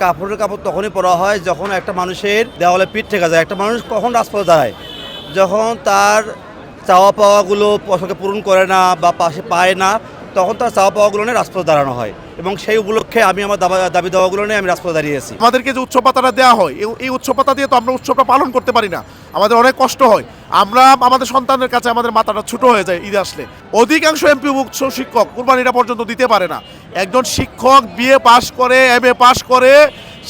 কাপড়ের কাপড় তখনই পরা হয় যখন একটা মানুষের দেওয়ালে পিঠ থেকে যায়। একটা মানুষ কখন রাজপথে দাঁড়ায়? যখন তার চাওয়া পাওয়াগুলো পয়সাকে পূরণ করে না বা পাশে পায় না, তখন তার চাওয়া পাওয়াগুলো নিয়ে রাজপথে দাঁড়ানো হয়। এবং সেই উপলক্ষে আমি আমার দাবি দাওয়াগুলো নিয়ে আমি রাজপথে দাঁড়িয়েছি। আমাদেরকে যে উৎসব ভাতাটা দেওয়া হয়, এই উৎসব ভাতা দিয়ে তো আমরা উৎসবটা পালন করতে পারি না, আমাদের অনেক কষ্ট হয়। আমরা আমাদের সন্তানের কাছে আমাদের মাথাটা ছোট হয়ে যায় ঈদ আসলে। অধিকাংশ এমপিভুক্ত শিক্ষক কুরবানিটা পর্যন্ত দিতে পারে না। একজন শিক্ষক বিএ পাশ করে, এমএ পাশ করে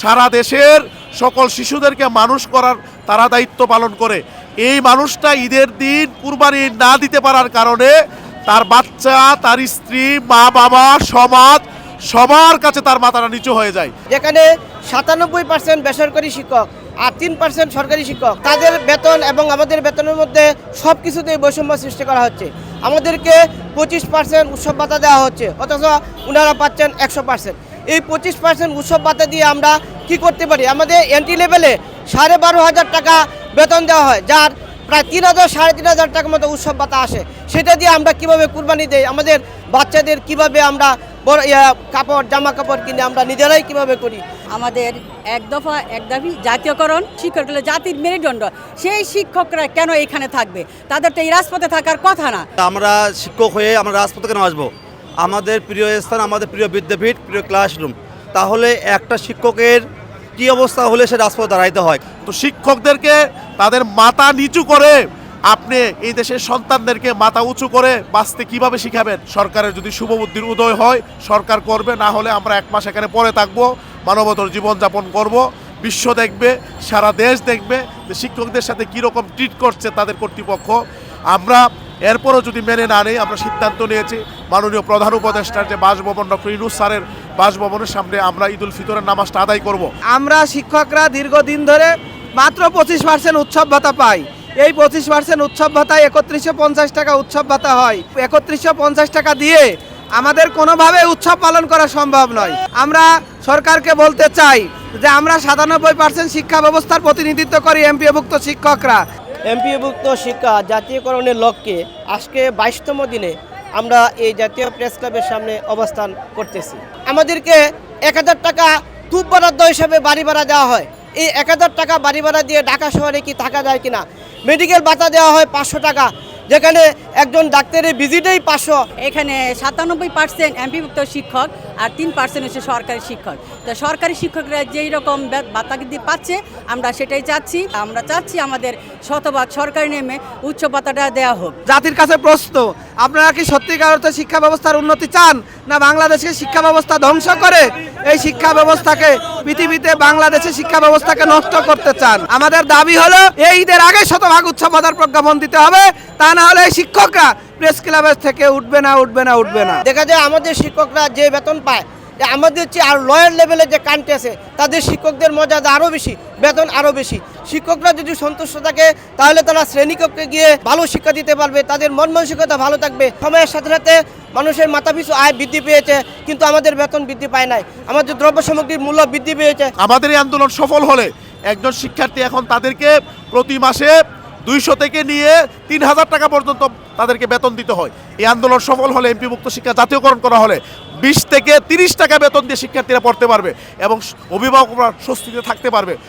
সারা দেশের সকল শিশুদেরকে মানুষ করার তারা দায়িত্ব পালন করে। এই মানুষটা ঈদের দিন কুরবানি না দিতে পারার কারণে তার বাচ্চা, তার স্ত্রী, মা বাবা, সমাজ সবার কাছে তার মাথাটা নিচু হয়ে যায়। যেখানে 97% বেসরকারি শিক্ষক আর 3% সরকারি শিক্ষক, তাদের বেতন এবং আমাদের বেতনের মধ্যে সব কিছুতেই বৈষম্য সৃষ্টি করা হচ্ছে। আমাদেরকে 25% উৎসব ভাতা দেওয়া হচ্ছে, অথচ ওনারা পাচ্ছেন 100%। এই 25% উৎসব ভাতা দিয়ে আমরা কি করতে পারি? আমাদের এন্ট্রি লেভেলে 12,500 টাকা বেতন দেওয়া হয়, যার প্রায় 3,000 3,500 টাকার মতো উৎসব ভাতা আসে। সেটা দিয়ে আমরা কিভাবে কুরবানি দেই? আমাদের বাচ্চাদের কিভাবে আমরা বড় কাপড়, জামা কাপড় কিনে আমরা নিজেরাই কিভাবে করি? আমাদের এক দাবি জাতীয়করণ। শিক্ষক হলো জাতির মেরুদণ্ড, সেই শিক্ষকরা কেন এখানে থাকবে? তাদের তো এই রাজপথে থাকার কথা না। আমরা শিক্ষক হয়ে আমরা রাজপথে কেন আসবো? আমাদের প্রিয় স্থান, আমাদের প্রিয় বিদ্যাপীঠ, প্রিয় ক্লাসরুম। তাহলে একটা শিক্ষকের কি অবস্থা হলে সে রাজপথে দাঁড়াইতে হয়? তো শিক্ষকদেরকে তাদের মাথা নিচু করে আপনি এই দেশের সন্তানদেরকে মাথা উঁচু করে বাঁচতে কিভাবে শিখাবেন? সরকারের যদি শুভবুদ্ধির উদয় হয় সরকার করবে, না হলে আমরা 1 মাস এখানে পরে থাকবো, মানবতর জীবনযাপন করব। বিশ্ব দেখবে, সারা দেশ দেখবে যে শিক্ষকদের সাথে কীরকম ট্রিট করছে তাদের কর্তৃপক্ষ। আমরা এরপরও যদি মেনে না নেই, আমরা সিদ্ধান্ত নিয়েছি মাননীয় প্রধান উপদেষ্টার যে বাসভবন ডক্টর ইউনূস স্যারের বাসভবনের সামনে আমরা ঈদুল ফিতরের নামাজটা আদায় করব। আমরা শিক্ষকরা দীর্ঘদিন ধরে মাত্র 25% উৎসব ভাতা পাই। এই 25% উৎসব ভাতায় 3150 টাকা উৎসব ভাতা হয়। 3150 টাকা দিয়ে আমাদের কোনোভাবে উৎসব পালন করা সম্ভব নয়। আমরা সরকারকে বলতে চাই যে আমরা 97% শিক্ষা ব্যবস্থার প্রতিনিধিত্ব করি এমপিওভুক্ত শিক্ষকরা। এমপিওভুক্ত শিক্ষা জাতীয়করণের লক্ষ্যে আজকে 22তম দিনে আমরা এই জাতীয় প্রেস ক্লাবের সামনে অবস্থান করতেছি। আমাদেরকে 1000 টাকা টুপ বরাদ্দ হিসাবে বাড়ি ভাড়া দেওয়া হয়। এই 1000 টাকা বাড়ি ভাড়া দিয়ে ঢাকা শহরে কি থাকা যায় কিনা? মেডিকেল ভাতা দেওয়া হয় 500 টাকা, যেখানে একজন ডাক্তারের ভিজিটেই 500। এখানে 97% এমপিভুক্ত শিক্ষক আর 3% হচ্ছে সরকারি শিক্ষক। তো সরকারি শিক্ষকরা যেই রকম ভাতা পাচ্ছে আমরা সেটাই চাচ্ছি। আমরা চাচ্ছি আমাদের শতভাগ সরকারি নেমে উচ্চ ভাতাটা দেওয়া হোক। জাতির কাছে প্রশ্ন, আপনারা কি সত্যিকার অর্থে শিক্ষা ব্যবস্থার উন্নতি চান, না বাংলাদেশের শিক্ষা ব্যবস্থা ধ্বংস করে এই শিক্ষা ব্যবস্থাকে পৃথিবীতে বাংলাদেশের শিক্ষা ব্যবস্থাকে নষ্ট করতে চান? আমাদের দাবি হলো এই ঈদের আগে শতভাগ উৎসব ভাতার প্রজ্ঞাপন দিতে হবে, তা না হলে শিক্ষকরা প্রেস ক্লাবের থেকে উঠবে না। দেখা যায় আমাদের শিক্ষকরা যে বেতন পায়, আমাদের চেয়ে আর লয়ার লেভেলে যে কান্ট্রি আছে তাদের শিক্ষকদের মর্যাদা আরও বেশি, বেতন আরও বেশি। শিক্ষকরা যদি সন্তুষ্ট থাকে তাহলে তারা শ্রেণীকক্ষে গিয়ে ভালো শিক্ষা দিতে পারবে, তাদের মন মানসিকতা ভালো থাকবে। সময়ের সাথে সাথে মানুষের মাথাপিছু আয় বৃদ্ধি পেয়েছে, কিন্তু আমাদের বেতন বৃদ্ধি পায় নাই। আমাদের দ্রব্য সামগ্রীর মূল্য বৃদ্ধি পেয়েছে। আমাদের এই আন্দোলন সফল হলে একজন শিক্ষার্থী এখন তাদেরকে প্রতি মাসে 200 থেকে নিয়ে 3000 টাকা পর্যন্ত তাদেরকে বেতন দিতে হয়। এই আন্দোলন সফল হলে, এমপিভুক্ত শিক্ষা জাতীয়করণ করা হলে 20 থেকে 30 টাকা বেতন দিয়ে শিক্ষার্থীরা পড়তে পারবে এবং অভিভাবকরা স্বস্তিতে থাকতে পারবে।